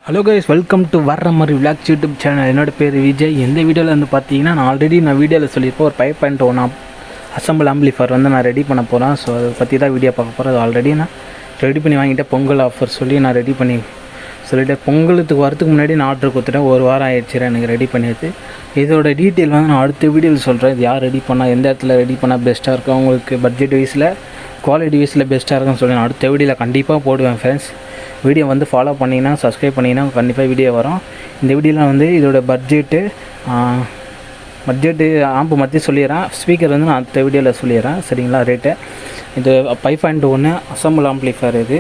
Hello guys, welcome to வர்ற மாதிரி vlogs YouTube channel. என்னோட பேர் விஜய். எந்த வீடியோவில் வந்து பார்த்தீங்கன்னா நான் வீடியோவில் சொல்லியிருப்பேன். ஒரு 5.1 அசம்பிள் ஆம்பிளிஃபையர் வந்து நான் ரெடி பண்ண போகிறேன். ஸோ அதை பற்றி தான் வீடியோ பார்க்க போகிறேன். அது ஆல்ரெடி நான் ரெடி பண்ணி வாங்கிட்டேன். பொங்கல் ஆஃபர் சொல்லி நான் ரெடி பண்ணி சொல்லிவிட்டேன். பொங்கலுக்கு வரதுக்கு முன்னாடி நான் ஆர்டர் கொடுத்துட்டேன். ஒரு வாரம் ஆயிடுச்சு எனக்கு ரெடி பண்ணிடுது. இதோட டீட்டெயில் வந்து நான் அடுத்த வீடியோவில் சொல்கிறேன். இது யார் ரெடி பண்ணால், எந்த இடத்துல ரெடி பண்ணால் பெஸ்ட்டாக இருக்கும், அவங்களுக்கு பட்ஜெட் வைஸில் குவாலிட்டி வைஸில் பெஸ்ட்டாக இருக்கும்னு சொல்லி நான் அடுத்த வீடியோவில் கண்டிப்பாக போடுவேன் ஃப்ரெண்ட்ஸ். வீடியோ வந்து ஃபாலோ பண்ணிங்கன்னா, சப்ஸ்கிரைப் பண்ணிங்கன்னா கண்டிப்பாக வீடியோ வரும். இந்த வீடியோவில் வந்து இதோட பட்ஜெட்டு ஆம்பு மற்றி சொல்லிடுறேன். ஸ்பீக்கர் வந்து நான் அடுத்த வீடியோவில் சொல்லிடுறேன், சரிங்களா? ரேட்டு இது 5.1 அசம்பிள் ஆம்பிளிஃபையர்.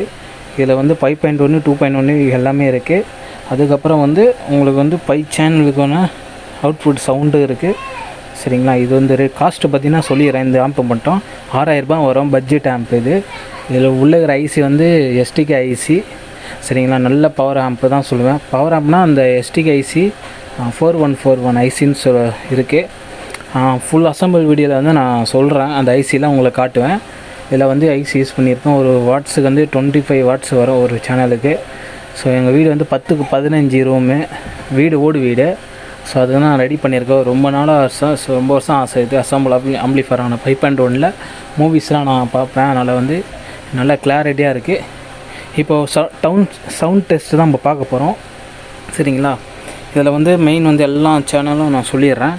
இதில் வந்து 5.1 2.1 எல்லாமே இருக்குது. அதுக்கப்புறம் வந்து உங்களுக்கு வந்து 5 சேனலுக்கான அவுட்புட் சவுண்டு இருக்குது, சரிங்களா? இது வந்து காஸ்ட்டு பார்த்திங்கன்னா சொல்லிடுறேன். இந்த ஆம்பு மட்டும் 6000 ரூபாய் வரும். பட்ஜெட் ஆம்ப் இது. இதில் உள்ள ஐசி வந்து எஸ்டிகே ஐசி, சரிங்களா? நல்ல பவர் ஆம்ப்பு தான் சொல்லுவேன். பவர் ஆம்ப்னால் அந்த எஸ்டிகே ஐசி 4141 ஐசின்னு இருக்குது. ஃபுல் அசம்பிள் வீடியோவில் வந்து நான் சொல்கிறேன். அந்த ஐசிலாம் உங்களுக்கு காட்டுவேன். இதில் வந்து ஐசி யூஸ் பண்ணியிருக்கோம். ஒரு வாட்ஸுக்கு வந்து 25 வாட்ஸ் வரும் ஒரு சேனலுக்கு. ஸோ எங்கள் வீடு வந்து 10க்கு 15 ரூமு வீடு, ஓடு வீடு. ஸோ அதுக்கு நான் ரெடி பண்ணியிருக்கேன். ரொம்ப நாளாக ரொம்ப வருஷம் ஆசை. இது அசம்பிள் ஆம்பிளிஃபையர் ஆன 5.1 மூவிஸ்லாம் நான் பார்ப்பேன். அதனால் வந்து நல்லா கிளாரிட்டியாக இருக்குது. இப்போது சவுண்ட் டெஸ்ட்டு தான் நம்ம பார்க்க போகிறோம், சரிங்களா? இதில் வந்து மெயின் வந்து எல்லா சேனலும் நான் சொல்லிடுறேன்,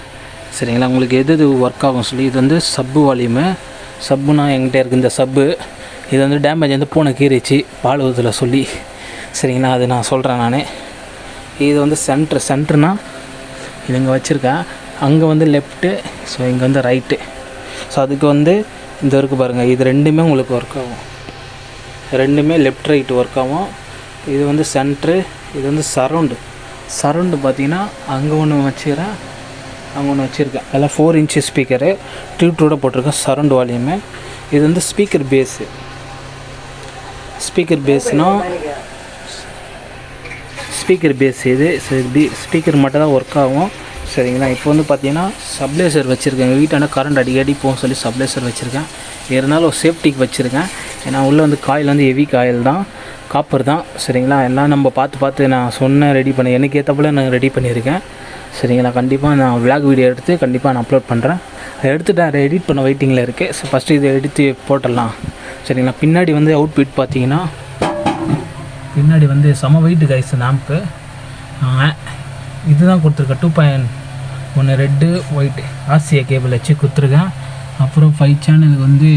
சரிங்களா? உங்களுக்கு எது ஒர்க் ஆகும் சொல்லி. இது வந்து சப்பு வால்யூமு. சப்புனா என்கிட்ட இருக்குது இந்த சப்பு. இது வந்து டேமேஜ் வந்து பூனை கீறிச்சு பால் ஊதில் சொல்லி, சரிங்களா? அது நான் சொல்கிறேன் நான். இது வந்து சென்ட்ருனா இது இங்கே வச்சுருக்கேன். அங்கே வந்து லெஃப்ட்டு, ஸோ இங்கே வந்து ரைட்டு. ஸோ அதுக்கு வந்து இந்த இருக்குது பாருங்கள். இது ரெண்டுமே உங்களுக்கு ஒர்க் ஆகும். ரெண்டுமே லெஃப்ட் ரைட்டு ஒர்க் ஆகும். இது வந்து சென்ட்ரு, இது வந்து சரவுண்டு பார்த்திங்கன்னா அங்கே ஒன்று வச்சுக்கிறேன், அங்கே ஒன்று வச்சுருக்கேன். எல்லாம் 4 இன்ச்சு ஸ்பீக்கரு டியூட்டோட போட்டிருக்கேன். Surround volume. இது வந்து ஸ்பீக்கர் பேஸ்னால் ஸ்பீக்கர் பேஸ் இது. ஸ்பீக்கர் மட்டும் தான் ஒர்க் ஆகும், சரிங்களா? இப்போ வந்து பார்த்தீங்கன்னா சப்ளேசர் வச்சுருக்கேன். எங்கள் வீட்டாண்ட கரண்ட் அடிக்கடி போகும் சொல்லி சப்ளேசர் வச்சுருக்கேன். இருந்தாலும் ஒரு சேஃப்டிக்கு வச்சுருக்கேன். ஏன்னா உள்ளே வந்து காயில் வந்து ஹெவி காயில் தான், காப்பர் தான், சரிங்களா? எல்லாம் நம்ம பார்த்து நான் சொன்ன ரெடி பண்ணி எனக்கு ஏற்றப்போல நான் ரெடி பண்ணியிருக்கேன், சரிங்களா? கண்டிப்பாக நான் விளாக் வீடியோ எடுத்து கண்டிப்பாக நான் அப்லோட் பண்ணுறேன். அதை எடுத்துகிட்டு அதை எடிட் பண்ண வெயிட்டிங்கில் இருக்குது. ஸோ ஃபஸ்ட்டு இதை எடுத்து போட்டுடலாம், சரிங்களா? பின்னாடி வந்து அவுட்புட் பார்த்தீங்கன்னா பின்னாடி வந்து செம வெயிட்டு கைஸ். ஆம்ப்பு இதுதான் கொடுத்துருக்கேன். 2.1 ரெட்டு ஒயிட் ஆர்சிஏ கேபிள் வச்சு கொடுத்துருக்கேன். அப்புறம் 5 சேனலுக்கு வந்து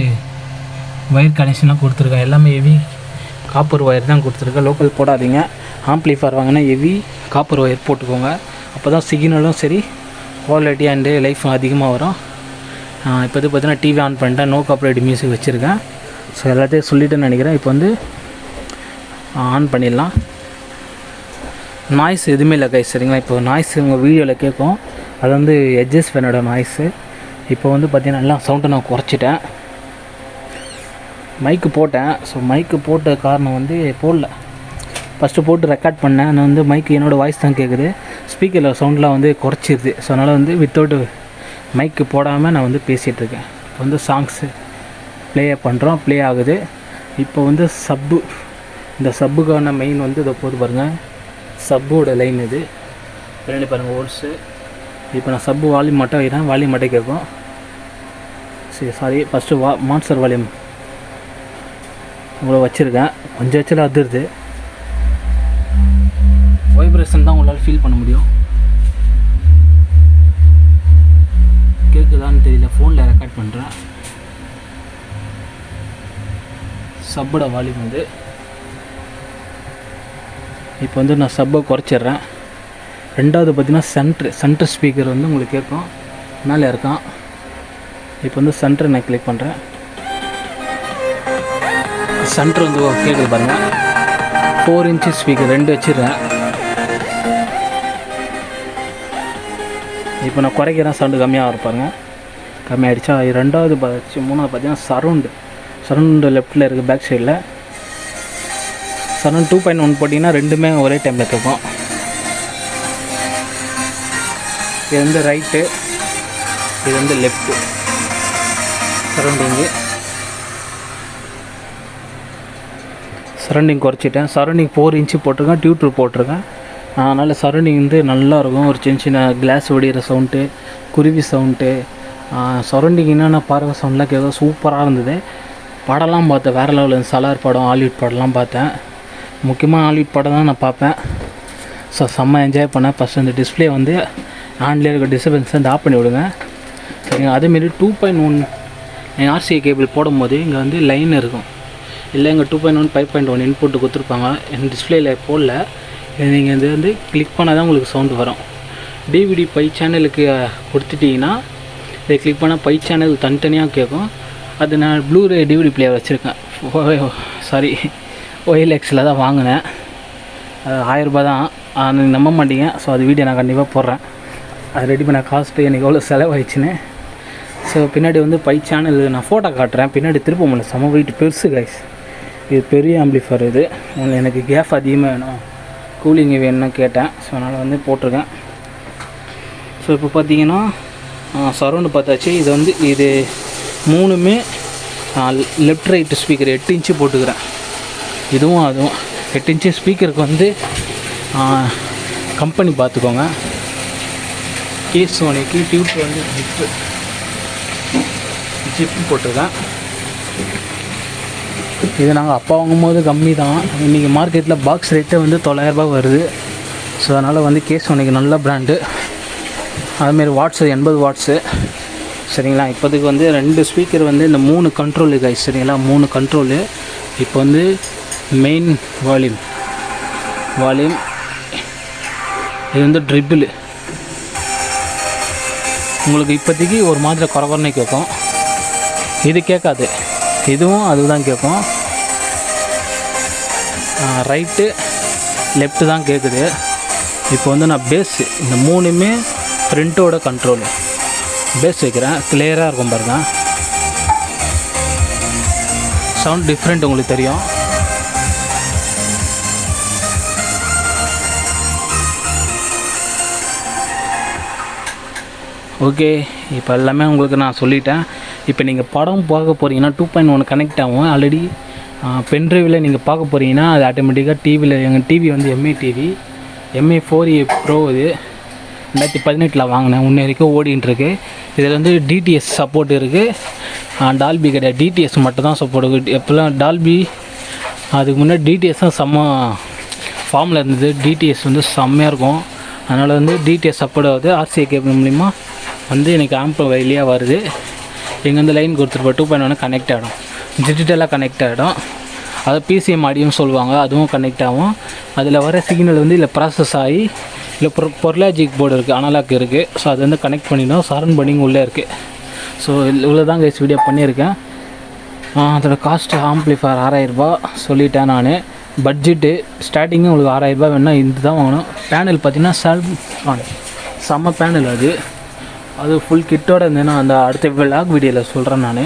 ஒயர் கனெக்ஷன்லாம் கொடுத்துருக்கேன். எல்லாமே ஹெவி காப்பர் ஒயர் தான் கொடுத்துருக்கேன். லோக்கல் போடாதீங்க. ஆம்ப்ளிஃபையர் வாங்கினா ஹெவி காப்பர் ஒயர் போட்டுக்கோங்க. அப்போ தான் சிக்னலும் சரி குவாலிட்டி அண்டு லைஃப் அதிகமாக வரும். இப்போ வந்து பார்த்தீங்கன்னா டிவி ஆன் பண்ணிட்டேன். நோ காப்பரேட் மியூசிக் வச்சுருக்கேன். ஸோ எல்லாத்தையும் சொல்லிவிட்டு நினைக்கிறேன். இப்போ வந்து ஆன் பண்ணிடலாம். நாய்ஸ் எதுவுமே இல்லை கைஸ், சரிங்களா? இப்போ நாய்ஸ் உங்கள் வீடியோவில் கேட்கும். அது வந்து எட்ஜஸ் ஃபேனோட நாய்ஸு. இப்போ வந்து பார்த்திங்கன்னா எல்லாம் சவுண்டை நான் குறைச்சிட்டேன். மைக்கு போட்டேன். ஸோ மைக்கு போட்ட காரணம் வந்து ஃபஸ்ட்டு போட்டு ரெக்கார்ட் பண்ணேன். நான் வந்து மைக்கு என்னோடய வாய்ஸ் தான் கேட்குது. ஸ்பீக்கரில் சவுண்டெலாம் வந்து குறைச்சிருது. ஸோ அதனால் வந்து வித்தவுட் மைக்கு போடாமல் நான் வந்து பேசிகிட்ருக்கேன். இப்போ வந்து சாங்ஸு ப்ளே ஆகுது. இப்போ வந்து இந்த சப்புக்கான மெயின் வந்து இதை போது பாருங்கள். சப்போட லைன் இது ரெண்டு பாருங்கள் ஓல்ஸு. இப்போ நான் சப்பு வால்யூம் மட்டும் வைக்கிறேன். வால்யூம் மட்டும் கேட்கும். சாரி ஃபஸ்ட்டு மான்ஸ்டர் வால்யூம் உங்களை வச்சுருக்கேன். கொஞ்சம் வச்சாலும் அதிருது. வைப்ரேஷன் தான் உங்களால் ஃபீல் பண்ண முடியும். கேட்குதான்னு தெரியல, ஃபோனில் ரெக்கார்ட் பண்ணுறேன். சப்போட வால்யூம் வந்து இப்போ வந்து நான் சப்பை குறைச்சிட்றேன். ரெண்டாவது பார்த்திங்கன்னா சென்ட்ரு ஸ்பீக்கர் வந்து உங்களுக்கு கேட்கும். மேலே இருக்கான். இப்போ வந்து சென்டர் நான் கிளிக் பண்ணுறேன். சென்டர் வந்து கேட்குது பாருங்கள். 4 இன்ச்சு ஸ்பீக்கர் 2 வச்சிடுறேன். இப்போ நான் குறைக்கிறேன். சவுண்டு கம்மியாக இருப்பாருங்க. கம்மியாகிடுச்சா? மூணாவது பார்த்தீங்கன்னா சரவுண்டு லெஃப்ட்டில் இருக்குது. பேக் சைடில் சரவுண்ட் 2.1 போட்டிங்கன்னா ரெண்டுமே ஒரே டைமில் கேட்கும். இது வந்து ரைட்டு, இது வந்து லெஃப்ட்டு சரௌண்டிங்கு. சரௌண்டிங் குறைச்சிட்டேன். சரௌண்டிங் 4 இன்ச்சு போட்டிருக்கேன். டியூட்ரு போட்டிருக்கேன். அதனால் சரௌண்டிங் வந்து நல்லாயிருக்கும். ஒரு சின்ன சின்ன கிளாஸ் வெடிகிற சவுண்டு, குருவி சவுண்டு, சரௌண்டிங் என்னென்ன பறவை சவுண்ட்லாம் கேட்க சூப்பராக இருந்தது. படம்லாம் பார்த்தேன், வேறு லெவலில் சலார் படம், ஹாலிவுட் படம்லாம் பார்த்தேன். முக்கியமாக ஹாலிவுட் படம் தான் நான் பார்ப்பேன். ஸோ செம்ம என்ஜாய் பண்ணேன். ஃபஸ்ட்டு அந்த டிஸ்பிளே வந்து ஆன்லேயே இருக்க டிஸ்டர்பன்ஸ் வந்து ஆஃப் பண்ணி விடுங்க, சரிங்க. அதேமாரி 2.1 நீங்கள் ஆர்சிஏ கேபிள் போடும்போது இங்கே வந்து லைன் இருக்கும், இல்லை இங்கே 2.1 5.1 இன்புட்டு கொடுத்துருப்பாங்க. என் டிஸ்பிளேயில் போடல, நீங்கள் இது வந்து கிளிக் பண்ணால் தான் உங்களுக்கு சவுண்டு வரும். டிவிடி பை சேனலுக்கு கொடுத்துட்டிங்கன்னா இதை கிளிக் பண்ணால் பை சேனல் தனித்தனியாக கேட்கும். அது நான் ப்ளூரே டிவிடி பிளேயர் வச்சுருக்கேன். சாரி, OLXில் தான் வாங்கினேன். அது 1000 ரூபா தான், நீங்கள் நம்ப மாட்டீங்க. ஸோ அது வீடியோ நான் கண்டிப்பாக போடுறேன். அது ரெடி பண்ண காஸ்ட்டு எனக்கு எவ்வளோ செலவாயிடுச்சுன்னு. ஸோ பின்னாடி வந்து பை சேனல் நான் ஃபோட்டோ காட்டுறேன். பின்னாடி திருப்ப முடியல, செம வெயிட், பெருசு கைஸ். இது பெரிய ஆம்பிளிஃபையர். இது எனக்கு கேஃப் அதிகமாக வேணும், கூலிங் வேணும்னு கேட்டேன். ஸோ அதனால் வந்து போட்டிருக்கேன். ஸோ இப்போ பார்த்தீங்கன்னா சரௌண்டு பார்த்தாச்சு. இது வந்து இது 3மே லெஃப்ட் ரைட்டு ஸ்பீக்கர் 8 இன்ச்சு போட்டுக்கிறேன். இதுவும் அதுவும் 8 இன்ச்சு ஸ்பீக்கருக்கு வந்து கம்பெனி பார்த்துக்கோங்க. கேஸ் சோனிக்கு டியூப் வந்து ஜிப்பு போட்டிருக்கேன். இது நாங்கள் அப்பா வாங்கும்போது கம்மி தான். இன்றைக்கி மார்க்கெட்டில் பாக்ஸ் ரேட்டே வந்து 900 ரூபா வருது. ஸோ அதனால் வந்து கேஸ் சோனிக்கு நல்ல பிராண்டு. அதுமாரி வாட்ஸு 80 வாட்ஸு, சரிங்களா. இப்போதுக்கு வந்து 2 ஸ்பீக்கர் வந்து இந்த 3 கண்ட்ரோலு கைஸ், சரிங்களா. 3 கண்ட்ரோலு. இப்போ வந்து மெயின் வால்யூம், இது வந்து ட்ரிபிள். உங்களுக்கு இப்போதைக்கு ஒரு மாதிரி குறவர்னே கேட்கும். இது கேட்காது, இதுவும் அதுதான் கேட்கும். ரைட்டு லெஃப்ட்டு தான் கேட்குது. இப்போ வந்து நான் பேஸு, இந்த 3மே ஃப்ரண்ட்டோட கண்ட்ரோலு பேஸ் வைக்கிறேன். கிளியராக இருக்கும் பாருங்க, சவுண்ட் டிஃப்ரெண்ட் உங்களுக்கு தெரியும். ஓகே, இப்போ எல்லாமே உங்களுக்கு நான் சொல்லிட்டேன். இப்போ நீங்கள் படம் பார்க்க போகிறீங்கன்னா 2.1 கனெக்ட் ஆகும். ஆல்ரெடி பென்ட்ரைவில் நீங்கள் பார்க்க போகிறீங்கன்னா அது ஆட்டோமேட்டிக்காக டிவியில், எங்கள் டிவி வந்து MI TV, MI 4A Pro. இது 2018 வாங்கினேன், இன்ன வரைக்கும் ஓடின்ட்டுருக்கு. இதில் வந்து DTS சப்போர்ட் இருக்குது, டால்பி கிடையாது. DTS மட்டும் தான் சப்போர்ட் இருக்குது. எப்போல்லாம் டால்பி, அதுக்கு முன்னாடி DTS தான் செம்ம ஃபார்மில் இருந்தது. DTS வந்து செம்மையாக இருக்கும். அதனால் வந்து DTS சப்போர்ட் ஆகுது. RCA கேபிள் மூலிமா வந்து எனக்கு ஆம்பு வழியாக வருது. இங்கே வந்து லைன் கொடுத்துருப்போம், 2.1 கனெக்ட் ஆகிடும், டிஜிட்டலாக கனெக்ட் ஆகிடும். அதை PCM ஆடியோன்னு சொல்லுவாங்க, அதுவும் கனெக்ட் ஆகும். அதில் வர சிக்னல் வந்து இதில் ப்ராசஸ் ஆகி, இல்லை பொர்லாஜிக் போர்டு இருக்குது, அனலாக் இருக்குது. ஸோ அது வந்து கனெக்ட் பண்ணிடும். சரௌண்ட் பண்ணிங் உள்ளே இருக்குது. ஸோ இவ்வளோ தான் கைஸ் வீடியோ பண்ணியிருக்கேன். அதோட காஸ்ட்டு ஆம்பிளிஃபையர் 6000 ரூபா சொல்லிட்டேன் நான். பட்ஜெட்டு ஸ்டார்டிங்கு உங்களுக்கு 6000 ரூபா வேணுன்னா இது தான் வாங்கணும். பேனல் பார்த்திங்கன்னா செம்ம பேனல். அது ஃபுல் கிட்டோடு இருந்தேன்னா அந்த அடுத்த விலாக் வீடியோவில் சொல்கிறேன் நான்,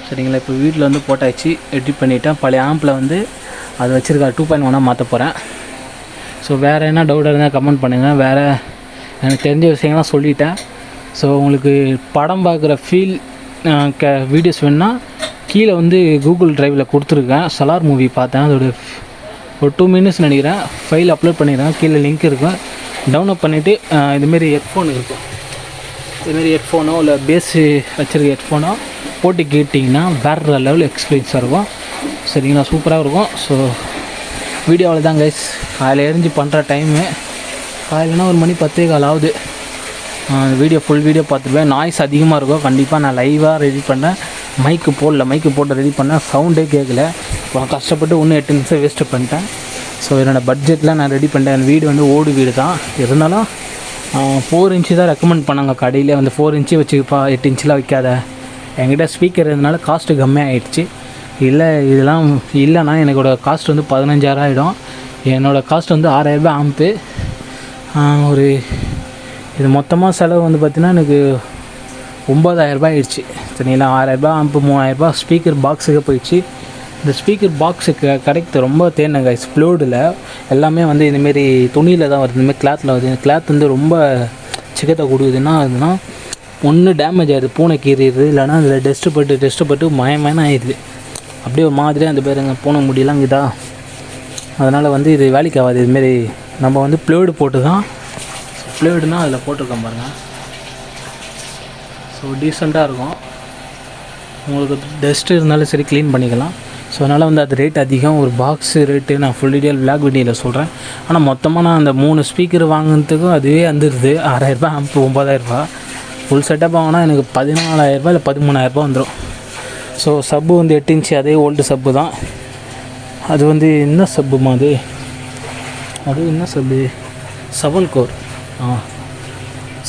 சரிங்களா. இப்போ வீட்டில் வந்து போட்டாச்சு, எடிட் பண்ணிவிட்டேன். பழைய ஆம்பில் வந்து அது வச்சுருக்கா 2.1 மாற்ற போகிறேன். ஸோ வேறு என்ன டவுட்டாக இருந்தால் கமெண்ட் பண்ணுங்கள். வேறு எனக்கு தெரிஞ்ச விஷயங்கள்லாம் சொல்லிட்டேன். ஸோ உங்களுக்கு படம் பார்க்குற ஃபீல் வீடியோஸ் வேணுன்னா கீழே வந்து கூகுள் ட்ரைவில் கொடுத்துருக்கேன். சலார் மூவி பார்த்தேன், அதோட ஒரு 2 மினிட்ஸ் நினைக்கிறேன், ஃபைல் அப்லோட் பண்ணிடுறேன். கீழே லிங்க் இருக்கும், டவுன்லோட் பண்ணிவிட்டு இதுமாரி ஹெட்ஃபோன் இருக்கும், இதுமாரி ஹெட்ஃபோனோ இல்லை பேஸு வச்சுருக்க ஹெட்ஃபோனோ போட்டு கேட்டிங்கன்னா வேறு லெவல் எக்ஸ்பீரியன்ஸாக இருக்கும், சரிங்களா. சூப்பராக இருக்கும். ஸோ வீடியோவில் தான் கைஸ், காலையில் எரிஞ்சு பண்ணுற டைமு காலையிலனா ஒரு மணி 10:15 ஆகுது. வீடியோ ஃபுல் வீடியோ பார்த்துருவேன். நாய்ஸ் அதிகமாக இருக்கும். கண்டிப்பாக நான் லைவாக ரெடி பண்ணேன், மைக்கு போட்டு ரெடி பண்ணேன், சவுண்டே கேட்கல. இப்போ கஷ்டப்பட்டு இன்னும் 8 நிமிஷம் வேஸ்ட்டு பண்ணிட்டேன். ஸோ என்னோடய பட்ஜெட்டில் நான் ரெடி பண்ணிட்டேன். என் வீடு வந்து ஓடு வீடு தான், இருந்தாலும் 4 இன்ச்சு தான் ரெக்கமெண்ட் பண்ணாங்க கடையிலே. வந்து 4 இன்ச்சு வச்சுப்பா, 8 இன்ச்செலாம் வைக்காத. என்கிட்ட ஸ்பீக்கர் இருந்தனால காஸ்ட்டு கம்மியாகிடுச்சு. இல்லை இதெல்லாம் இல்லைனா எனக்கோட காஸ்ட் வந்து 15,000 ஆகிடும். என்னோடய காஸ்ட் வந்து 6000 ரூபாய் ஆம்பு. ஒரு இது மொத்தமாக செலவு வந்து பார்த்திங்கன்னா எனக்கு 9000 ரூபாய் ஆகிடுச்சு, சரிங்களா. 6000 ரூபாய் ஆம்பு, 3000 ரூபாய் ஸ்பீக்கர் பாக்ஸுக்கு போயிடுச்சு. இந்த ஸ்பீக்கர் பாக்ஸுக்கு கிடைக்கிறது ரொம்ப தேனங்க. ஃப்ளூடில் எல்லாமே வந்து இதுமாரி துணியில் தான் வருது, இந்தமாரி கிளாத்தில் வருது. இந்த கிளாத் வந்து ரொம்ப சிக்கத்தை கொடுக்குதுன்னா அதுனா ஒன்று டேமேஜ் ஆகிடுது, பூனை கீறிடுது, இல்லைனா அதில் டெஸ்ட்டு பட்டு மயமான ஆகிடுது. அப்படியே ஒரு மாதிரியாக அந்த பேருங்க பூனை முடியலாம் இதா. அதனால் வந்து இது வேலைக்கு ஆகாது. இதுமாரி நம்ம வந்து ப்ளேடு போட்டு தான், ப்ளேடுனால் அதில் போட்டிருக்கோம் பாருங்கள். ஸோ டீசெண்டாக இருக்கும். உங்களுக்கு டஸ்ட்டு இருந்தாலும் சரி க்ளீன் பண்ணிக்கலாம். ஸோ அதனால் வந்து அது ரேட் அதிகம். ஒரு பாக்ஸு ரேட்டு நான் ஃபுல் டீட்டெயில் விளாக் வீடியோவில் சொல்கிறேன். ஆனால் மொத்தமாக நான் அந்த 3 ஸ்பீக்கர் வாங்கினதுக்கும் அதுவே வந்துடுது 6000ரூபா, ஆம்ப் 9000ரூபா. ஃபுல் செட்டப் வாங்கினா எனக்கு 14,000ரூபா இல்லை 13,000ரூபா வந்துடும். ஸோ சப்பு வந்து 8 இன்ச்சு, அதே ஓல்டு சப்பு தான். அது வந்து என்ன சப்புமா அது என்ன சப்பு, 7 கோர்.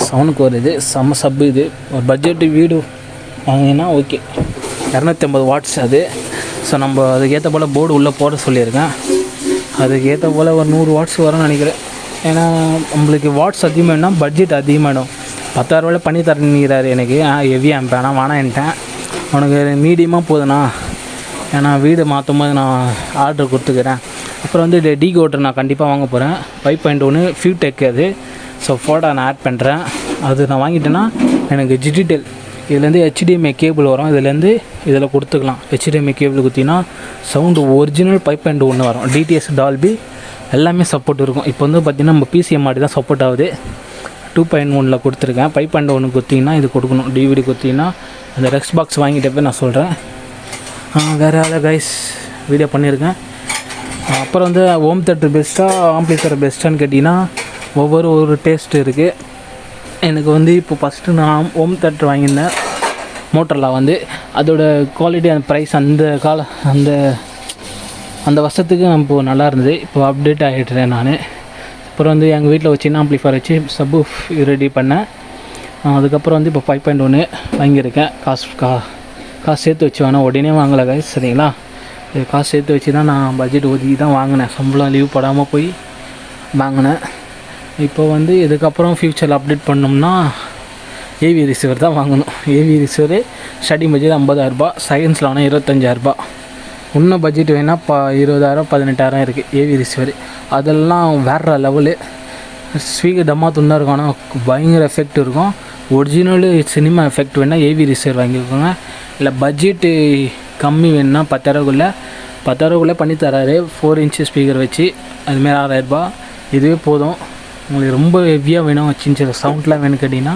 7 கோர் இது செம்ம சப்பு. இது ஒரு பட்ஜெட்டு வீடு வாங்கினா ஓகே. 250 வாட்ஸ் அது. ஸோ நம்ம அதுக்கேற்ற போல் போர்டு உள்ளே போட சொல்லியிருக்கேன். அதுக்கேற்ற போல் ஒரு 100 வாட்ஸ் வரும்னு நினைக்கிறேன். ஏன்னா நம்மளுக்கு வாட்ஸ் அதிகமாகினா பட்ஜெட் அதிகமாகிடும். 10,000ரூபாயில் பண்ணி தரணிக்கிறாரு எனக்கு. ஹெவி ஆம்ப் ஆனால் வேணான்ட்டேன். உனக்கு மீடியமாக போதுண்ணா, ஏன்னா வீடு மாற்றும் போது நான் ஆர்டர் கொடுத்துக்கிறேன். அப்புறம் வந்து டீகோடர் நான் கண்டிப்பாக வாங்க போகிறேன். 5.1 ஃபியூடெக் அது. ஸோ ஃபோட்டோ நான் ஆட் பண்ணுறேன். அது நான் வாங்கிட்டேன்னா எனக்கு டிஜிட்டல் இதுலேருந்து HDMI கேபிள் வரும். இதுலேருந்து இதில் கொடுத்துக்கலாம். HDMI கேபிள் குத்தினா சவுண்டு ஒரிஜினல் 5.1 வரும். DTS டால்பி எல்லாமே சப்போர்ட் இருக்கும். இப்போ வந்து பார்த்திங்கன்னா நம்ம PCM மாதிரி தான் சப்போர்ட் ஆகுது. 2.1 கொடுத்துருக்கேன். 5.1 குத்திங்கன்னா இது கொடுக்கணும். DVD குத்திங்கன்னா அந்த ரெக்ஸ் பாக்ஸ் வாங்கிட்டப்போ நான் சொல்கிறேன். வேறு வேலை கைஸ் வீடியோ பண்ணியிருக்கேன். அப்புறம் வந்து ஹோம் தேட்டர் பெஸ்ட்டாக ஆம்ப்ளிஃபையர் பெஸ்ட்டான்னு கேட்டிங்கன்னா ஒரு டேஸ்ட் இருக்குது. எனக்கு வந்து இப்போ ஃபஸ்ட்டு நான் ஹோம் தேட்டர் வாங்கியிருந்தேன் மோட்டரில் வந்து. அதோட குவாலிட்டி அந்த ப்ரைஸ் அந்த வருஷத்துக்கு நான் இப்போது நல்லா இருந்தது. இப்போ அப்டேட் ஆகிட்டுறேன் நான். அப்புறம் வந்து எங்கள் வீட்டில் ஒரு சின்ன ஆம்ப்ளிஃபையர் வச்சு சப்பு ரெடி பண்ணேன். அதுக்கப்புறம் வந்து இப்போ 5.1 வாங்கியிருக்கேன். காசு சேர்த்து வச்சு வேணால் உடனே வாங்கலை கைஸ், சரிங்களா? இது காசு சேர்த்து வச்சு தான் நான் பட்ஜெட் ஒதுக்கி தான் வாங்கினேன். சம்பளம் லீவ் போடாமல் போய் வாங்கினேன். இப்போ வந்து இதுக்கப்புறம் ஃப்யூச்சரில் அப்டேட் பண்ணோம்னா ஏவி ரிசீவர் தான் வாங்கணும். ஏவி ரிசீவர் ஸ்டார்டிங் பட்ஜெட் 50,000ரூபா, செகண்ட்ஸில் ஆனால் 25,000ரூபா. இன்னும் பட்ஜெட் வேணால் 20,000 18,000 இருக்குது ஏவி ரிசீவர். அதெல்லாம் வேறு லெவலு. ஸ்பீக்கர் தம்மா துண்டாக இருக்கும், ஆனால் பயங்கர எஃபெக்ட் இருக்கும். ஒரிஜினலு சினிமா எஃபெக்ட் வேணால் ஏவி ரிசீவர் வாங்கிக்கோங்க. இல்லை பட்ஜெட்டு கம்மி வேணுன்னா 10,000குள்ளே பண்ணி தராரு. 4 இன்ச்சு ஸ்பீக்கர் வச்சு அதுமாரி 6,000ரூபா. இதுவே போதும். உங்களுக்கு ரொம்ப ஹெவியாக வேணும், சின்ன சவுண்ட்லாம் வேணும் கேட்டிங்கன்னா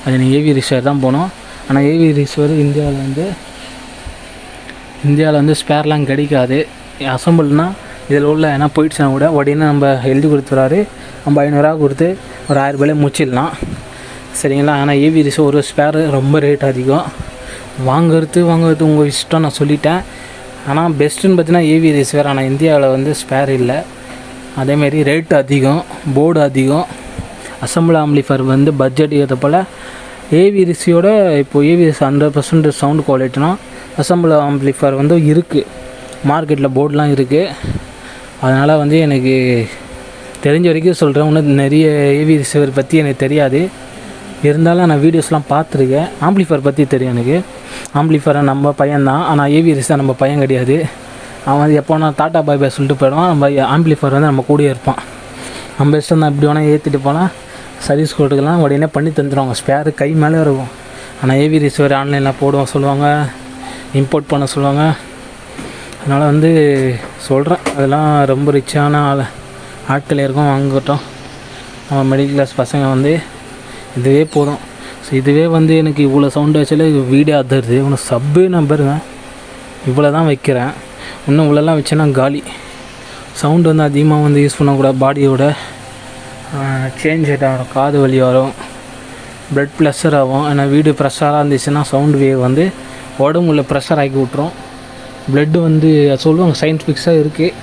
அது நீங்கள் ஏவி ரிசீவர் தான் போகணும். ஆனால் ஏவி ரிசீவர் இந்தியாவில் வந்து ஸ்பேர்லாம் கிடைக்காது. அசம்பிள்னால் இதில் உள்ள ஏன்னா போயிடுச்சுனா கூட உடனே நம்ம எழுதி கொடுத்துறாரு. நம்ம 500ரூவா கொடுத்து ஒரு 1000ரூபாயிலே முடிச்சிடலாம், சரிங்களா? ஆனால் ஏவி ரிசீவர் ஒரு ஸ்பேரு ரொம்ப ரேட் அதிகம். வாங்குறது உங்கள் இஷ்டம், நான் சொல்லிட்டேன். ஆனால் பெஸ்ட்டுன்னு பார்த்தீங்கன்னா ஏவி ரிசீவர். ஆனால் இந்தியாவில் வந்து ஸ்பேர் இல்லை. அதேமாரி ரேட்டு அதிகம், போர்டு அதிகம். அசம்பிள் ஆம்ப்ளிஃபையர் வந்து பட்ஜெட் ஏற்ற போல் ஏவி ரிசீவோட இப்போது ஏவி 100% சவுண்ட் குவாலிட்டினா அசம்பிள் ஆம்ப்ளிஃபையர் வந்து இருக்குது மார்க்கெட்டில், போர்டெலாம் இருக்குது. அதனால் வந்து எனக்கு தெரிஞ்ச வரைக்கும் சொல்கிறேன். இன்னும் நிறைய ஏவி ரிசீவர் பற்றி எனக்கு தெரியாது. இருந்தாலும் நான் வீடியோஸ்லாம் பார்த்துருக்கேன். ஆம்ப்ளிஃபையர் பற்றி தெரியும் எனக்கு. ஆம்ப்ளிஃபையரை நம்ம பையன்தான், ஆனால் ஏவி ரிசீவர் நம்ம பையன் கிடையாது. அவன் வந்து எப்போ நான் டாட்டா பாய் பாய் சொல்லிட்டு போயிடுவான். நம்ம ஆம்ப்ளிஃபையர் வந்து நம்ம கூடயே இருப்பான். நம்ம இஷ்டம் தான். இப்படி வேணால் ஏற்றிட்டு போனால் சர்வீஸ் கொடுக்கலாம், உடனே பண்ணி தந்துடுவாங்க. ஸ்பேரு கை மேலே இருக்கும். ஆனால் ஏவி ரிசீவர் ஆன்லைனில் போடுவோம் சொல்லுவாங்க, இம்போர்ட் பண்ண சொல்லுவாங்க. அதனால் வந்து சொல்கிறேன், அதெல்லாம் ரொம்ப ரிச்சான ஆட்கள் இருக்கும் வாங்கட்டும். நம்ம மிடில் கிளாஸ் பசங்க வந்து இதுவே போதும். ஸோ இதுவே வந்து எனக்கு இவ்வளோ சவுண்டு வச்சாலே வீடியோ அதிருது. உனக்கு சப்பே நான் பாருங்க இவ்வளோ தான் வைக்கிறேன். இன்னும் இவ்வளோலாம் வச்சேன்னா காலி. சவுண்டு வந்து அதிகமாக வந்து யூஸ் பண்ணக்கூடாது. பாடியோட சேஞ்ச் ஆகிடும், காது வலி வரும், ப்ளட் ப்ரெஷர் ஆகும். ஏன்னா வீடு ப்ரெஷராக இருந்துச்சுன்னா சவுண்டு வேவ் வந்து உடம்புல ப்ரெஷர் ஆக்கி விட்ரும். ப்ளட்டு வந்து சொல்லுவாங்க சயின்டிஃபிக்ஸாக இருக்குது.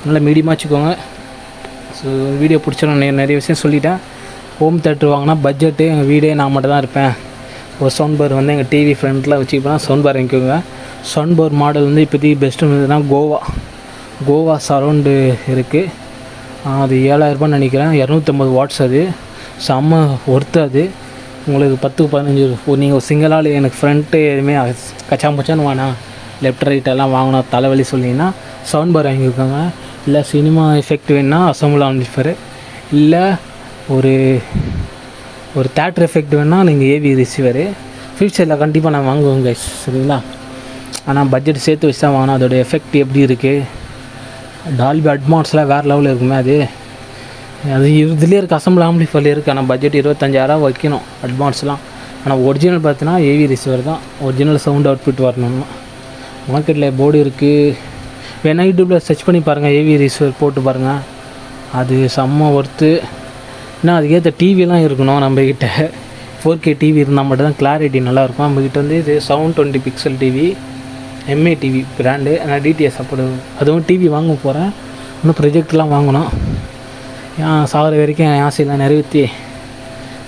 நல்லா மீடியமாக வச்சுக்கோங்க. ஸோ வீடியோ பிடிச்சோம். நிறைய விஷயம் சொல்லிட்டேன். ஹோம் தேட்டர் வாங்கினா பட்ஜெட்டு எங்கள் வீடே நான் மட்டும் தான் இருப்பேன். ஒரு சவுண்ட் பார் வந்து எங்கள் டிவி ஃப்ரண்ட்டில் வச்சுக்கிப்போனா சவுண்ட் பார் வாங்கிக்கோங்க. சவுண்ட் பார் மாடல் வந்து இப்போதைக்கு பெஸ்ட்டு இருந்ததுன்னா கோவா சரௌண்டு இருக்குது. அது 7,000ரூபான்னு நினைக்கிறேன். 250 வாட்ஸ். அது செம்ம ஒர்த்து. அது உங்களுக்கு 10-15 நீங்கள் சிங்கிள் ஆள் எனக்கு ஃப்ரண்ட்டு எதுவுமே கச்சாம்பச்சான்னு வேணாம், லெஃப்ட் ரைட்டெல்லாம் வாங்கினா தலைவலி சொன்னீங்கன்னா சவுண்ட் பார் வாங்கிக்கோங்க. இல்லை சினிமா எஃபெக்ட் வேணுன்னா அசம்பிள் ஆம்ப்ளிஃபையர், இல்லை ஒரு தேட்டர் எஃபெக்ட் வேணுன்னா நீங்கள் ஏவி ரிசீவரு. ஃப்யூச்சரில் கண்டிப்பாக நான் வாங்குவேன் கைஸ், சரிங்களா? ஆனால் பட்ஜெட் சேர்த்து வச்சு தான் வாங்கணும். அதோடய எஃபெக்ட் எப்படி இருக்குது, டால்பி அட்மான்ஸ்லாம் வேறு லெவலில் இருக்குமே. அது அது இதுலேயே இருக்குது, அசம்பிள் ஆம்பிளிஃபையர் இருக்குது. ஆனால் பட்ஜெட் 25,000 வைக்கணும் அட்வான்ஸ்லாம். ஆனால் ஒரிஜினல் பார்த்தீங்கன்னா ஏவி ரிசீவர் தான், ஒரிஜினல் சவுண்ட் அவுட்புட் வரணும்னா. மார்க்கெட்டில் போர்டு இருக்குது, வேணா யூடியூப்பில் சர்ச் பண்ணி பாருங்கள், ஏவி ரிசீவர் போட்டு பாருங்கள். அது செம்ம ஒர்த்து. ஏன்னா அதுக்கேற்ற டிவிலாம் இருக்கணும் நம்மக்கிட்ட. 4K டிவி இருந்தால் மட்டும்தான் கிளாரிட்டி நல்லாயிருக்கும். நம்மக்கிட்ட வந்து இது 720 pixel TV, MA TV brand. நான் டிடிஎஸ் அப்படி அதுவும் டிவி வாங்க போகிறேன். இன்னும் ப்ரொஜெக்ட்லாம் வாங்கணும். ஏன் சாகிற வரைக்கும் என் ஆசையெல்லாம் நிறைவேற்றி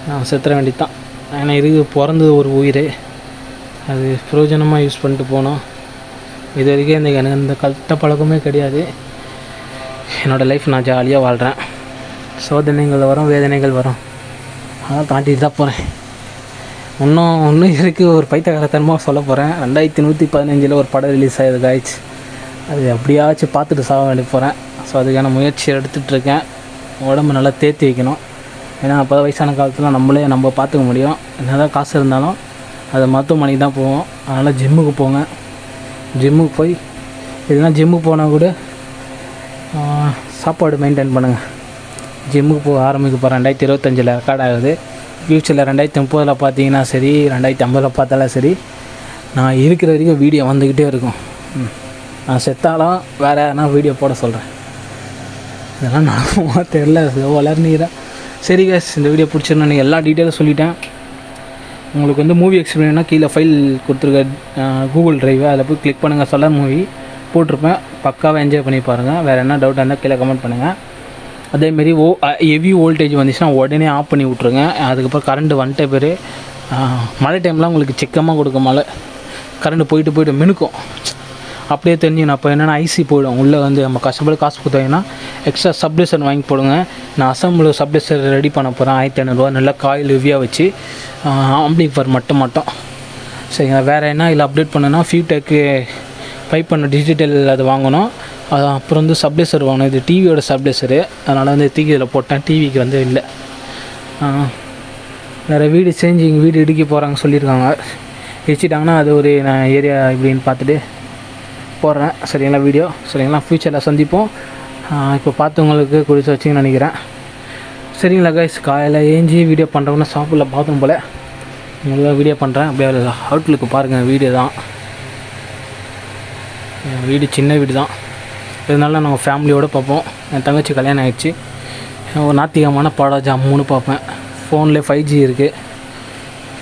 நான் செத்துற வேண்டியது தான். ஏன்னா இது பிறந்தது ஒரு உயிர், அது பிரயோஜனமாக யூஸ் பண்ணிட்டு போனோம். இது வரைக்கும் எனக்கு இந்த கஷ்ட பழக்கமே கிடையாது. என்னோடய லைஃப் நான் ஜாலியாக வாழ்கிறேன். சோதனைகள் வரும், வேதனைகள் வரும், அதெல்லாம் தாண்டிட்டு தான் போகிறேன். இன்னும் இருக்குது. ஒரு பைத்தியக்காரத்தனமாக சொல்ல போகிறேன். 2115 ஒரு படம் ரிலீஸ் ஆகிது காய்ச்சி. அது அப்படியாச்சும் பார்த்துட்டு சாக வேண்டி போகிறேன். ஸோ அதுக்கான முயற்சி எடுத்துகிட்ருக்கேன். உடம்பு நல்லா தேர்த்தி வைக்கணும். ஏன்னா அப்போ வயசான காலத்தில் நம்ம பார்த்துக்க முடியும். என்ன தான் காசு இருந்தாலும் அது மருத்துவமனைக்கு தான் போவோம். அதனால் ஜிம்முக்கு போங்க. ஜிம்முக்கு போய் இல்லைனா ஜிம்முக்கு போனால் கூட சாப்பாடு மெயின்டைன் பண்ணுங்கள். ஜிம்முக்கு போக ஆரம்பிக்க போகிறேன். 2025 ரெக்கார்ட் ஆகுது. ஃப்யூச்சரில் 2030 பார்த்தீங்கன்னா சரி, 2050 பார்த்தாலும் சரி, நான் இருக்கிற வரைக்கும் வீடியோ வந்துக்கிட்டே இருக்கும். நான் செத்தாலும் வேறு யாருனா வீடியோ போட சொல்கிறேன். இதெல்லாம் நடக்குமா தெரில, வளர்னீரா. சரி கேஸ், இந்த வீடியோ பிடிச்சிருந்தா நீங்கள் எல்லா டீட்டெயிலும் சொல்லிட்டேன். உங்களுக்கு வந்து மூவி எக்ஸ்பீரியன்ஸ்னால் கீழே ஃபைல் கொடுத்துருக்க கூகுள் ட்ரைவு, அதில் போய் கிளிக் பண்ணுங்கள். சலர் மூவி போட்டிருப்பேன், பக்காவாக என்ஜாய் பண்ணி பாருங்கள். வேறு என்ன டவுட்டாக இருந்தால் கீழே கமெண்ட் பண்ணுங்கள். அதேமாரி ஹெவி வோல்டேஜ் வந்துச்சுன்னா உடனே ஆஃப் பண்ணி விட்ருங்க. அதுக்கப்புறம் கரண்ட்டு வந்துட்ட பேர் மழை டைம்லாம் உங்களுக்கு சிக்கமாக கொடுக்கும். மழை கரண்ட்டு போயிட்டு மினுக்கும், அப்படியே தெரிஞ்சுக்கணும். அப்போ என்னென்னா ஐசி போயிடும் உள்ளே. வந்து நம்ம கஷ்டப்பட்டு காசு கொடுத்தாங்கன்னா எக்ஸ்ட்ரா சப்டேசர் வாங்கி போடுங்க. நான் அசம்பிள் சப்டேசர் ரெடி பண்ண போகிறேன். 1500 நல்லா காயில் ஹெவியாக வச்சு, ஆம்பிளிஃபையர் மட்டும் சரிங்களா. வேறு என்ன இதில் அப்டேட் பண்ணுன்னா ஃபியூடெக்கு 5 டிஜிட்டல் அது வாங்கணும். அது அப்புறம் வந்து சப்டேசர் வாங்கணும். இது டிவியோட சப்டேசரு, அதனால் வந்து தூக்கி இதில் போட்டேன். டிவிக்கு வந்து இல்லை. வேறு வீடு சேஞ்சிங், வீடு இடிக்க போகிறாங்க சொல்லியிருக்காங்க. இடிச்சிட்டாங்கன்னா அது ஒரு நான் ஏரியா இப்படின்னு பார்த்துட்டு போடுறேன். சரிங்களா வீடியோ. சரிங்களா, ஃப்யூச்சரில் சந்திப்போம். இப்போ பார்த்தவங்களுக்கு குறித்து வச்சுன்னு நினைக்கிறேன். சரிங்களா கைஸ், காலையில் ஏஞ்சி வீடியோ பண்ணுறவங்கன்னா சாப்பிடல பார்த்தும் போல் நல்லா வீடியோ பண்ணுறேன். அப்படியே அவுட்லுக்கு பாருங்கள். வீடியோ தான், வீடு சின்ன வீடு தான், இருந்தாலும் நாங்கள் ஃபேமிலியோடு பார்ப்போம். என் தங்கச்சி கல்யாணம் ஆகிடுச்சு. ஒரு நாத்திகமான பாடம் ஜம்முன்னு பார்ப்பேன். ஃபோனில் 5G இருக்குது.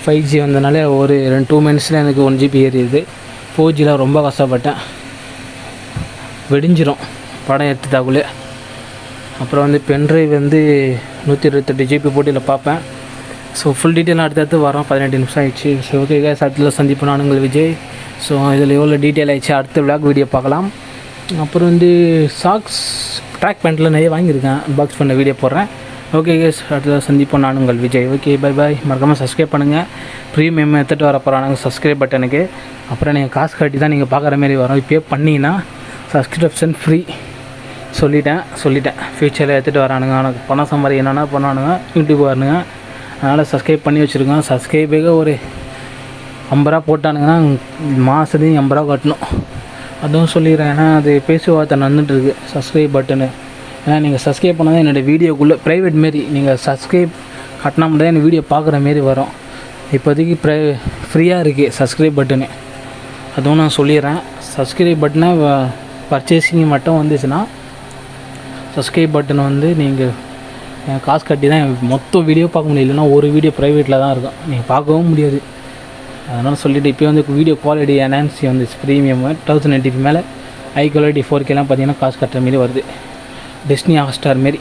5G வந்தனால ஒரு 2 மினிட்ஸில் எனக்கு 1 GB ஏறிடுது. 4Gயில் ரொம்ப கஷ்டப்பட்டேன், வெடிஞ்சிரும் படம் எடுத்துட்டாக்குள்ளே. அப்புறம் வந்து பென்ட்ரைவ் வந்து 128 GB போட்டியில் பார்ப்பேன். ஸோ ஃபுல் டீட்டெயிலாக அடுத்தடுத்து வரோம். 18 நிமிஷம் ஆகிடுச்சு. ஸோ ஓகே கேஸ், அடுத்ததில் சந்திப்போம். நான் உங்கள் விஜய். ஸோ இதில் எவ்வளோ டீட்டெயில் ஆகிடுச்சு, அடுத்த விளாக் வீடியோ பார்க்கலாம். அப்புறம் வந்து சாக்ஸ் ட்ராக் பேண்ட்டில் நிறைய வாங்கியிருக்கேன், பாக்ஸ் பண்ண வீடியோ போடுறேன். ஓகே கேஸ், அடுத்ததாக சந்திப்போம். நான் உங்கள் விஜய். Okay bye bye. மறக்காமல் சப்ஸ்கிரைப் பண்ணுங்கள். ப்ரீமியம் எடுத்துகிட்டு வர போகிறாங்க சப்ஸ்கிரைப் பட்டனுக்கு. அப்புறம் நீங்கள் காசு கட்டி தான் நீங்கள் பார்க்குற மாரி வரும். இப்போயே பண்ணிங்கன்னா சப்ஸ்கிரிப்ஷன் ஃப்ரீ. சொல்லிட்டேன். ஃப்யூச்சரில் எடுத்துகிட்டு வரானுங்க. எனக்கு பணம் சம்பாதிக்க என்னென்னா பண்ணானுங்க, யூடியூப் வரணுங்க. அதனால் சப்ஸ்கிரைப் பண்ணி வச்சுருக்கோம். சப்ஸ்கிரைபுக்கு ஒரு 50 ரூபா போட்டானுங்கன்னா மாதத்துக்கு 50 ரூபா கட்டணும். அதுவும் சொல்லிடுறேன். ஏன்னா அது பேசுவார்த்தை நடந்துட்டுருக்கு சப்ஸ்கிரைப் பட்டனு. ஏன்னா நீங்கள் சப்ஸ்கிரைப் பண்ணால் தான் என்னோடய வீடியோக்குள்ளே ப்ரைவேட் மாரி நீங்கள் சப்ஸ்கிரைப் கட்டினா மட்டும் தான் என் வீடியோ பார்க்குற மாரி வரும். இப்போதைக்கு ஃப்ரீயாக இருக்குது சப்ஸ்கிரைப் பட்டனு. அதுவும் நான் சொல்லிடுறேன். சப்ஸ்கிரைப் பட்டனை பர்ச்சேசிங் மட்டும் வந்துச்சுன்னா சப்ஸ்கிரைப் பட்டன் வந்து நீங்கள் காசு கட்டி தான் மொத்தம் வீடியோ பார்க்க முடியும். இல்லைன்னா ஒரு வீடியோ ப்ரைவேட்டில் தான் இருக்கும், நீங்கள் பார்க்கவும் முடியாது. அதனால் சொல்லிவிட்டு இப்போ வந்து வீடியோ குவாலிட்டி என்ஹான்சி வந்து ப்ரீமியம் 1080p மேலே ஹை குவாலிட்டி 4Kலாம் பார்த்தீங்கன்னா காசு கட்டுற மாரி வருது, டிஸ்னி ஹாட்ஸ்டார் மாரி.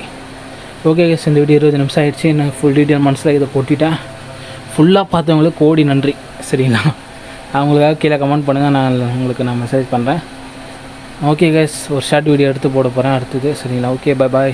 ஓகே கேஸ், இந்த வீடியோ 20 நிமிஷம் ஆகிடுச்சு. நான் ஃபுல் டீட்டெயில் மனசில் இதை போட்டுவிட்டேன். ஃபுல்லாக பார்த்தவங்களுக்கு கோடி நன்றி. சரிங்களா, அவங்களுக்காக கீழே கமெண்ட் பண்ணுங்கள், நான் மெசேஜ் பண்ணுறேன். ஓகே கேஸ், ஒரு ஷார்ட் வீடியோ எடுத்து போட போகிறேன் அடுத்தது. சரிங்களா, ஓகே பை பாய்.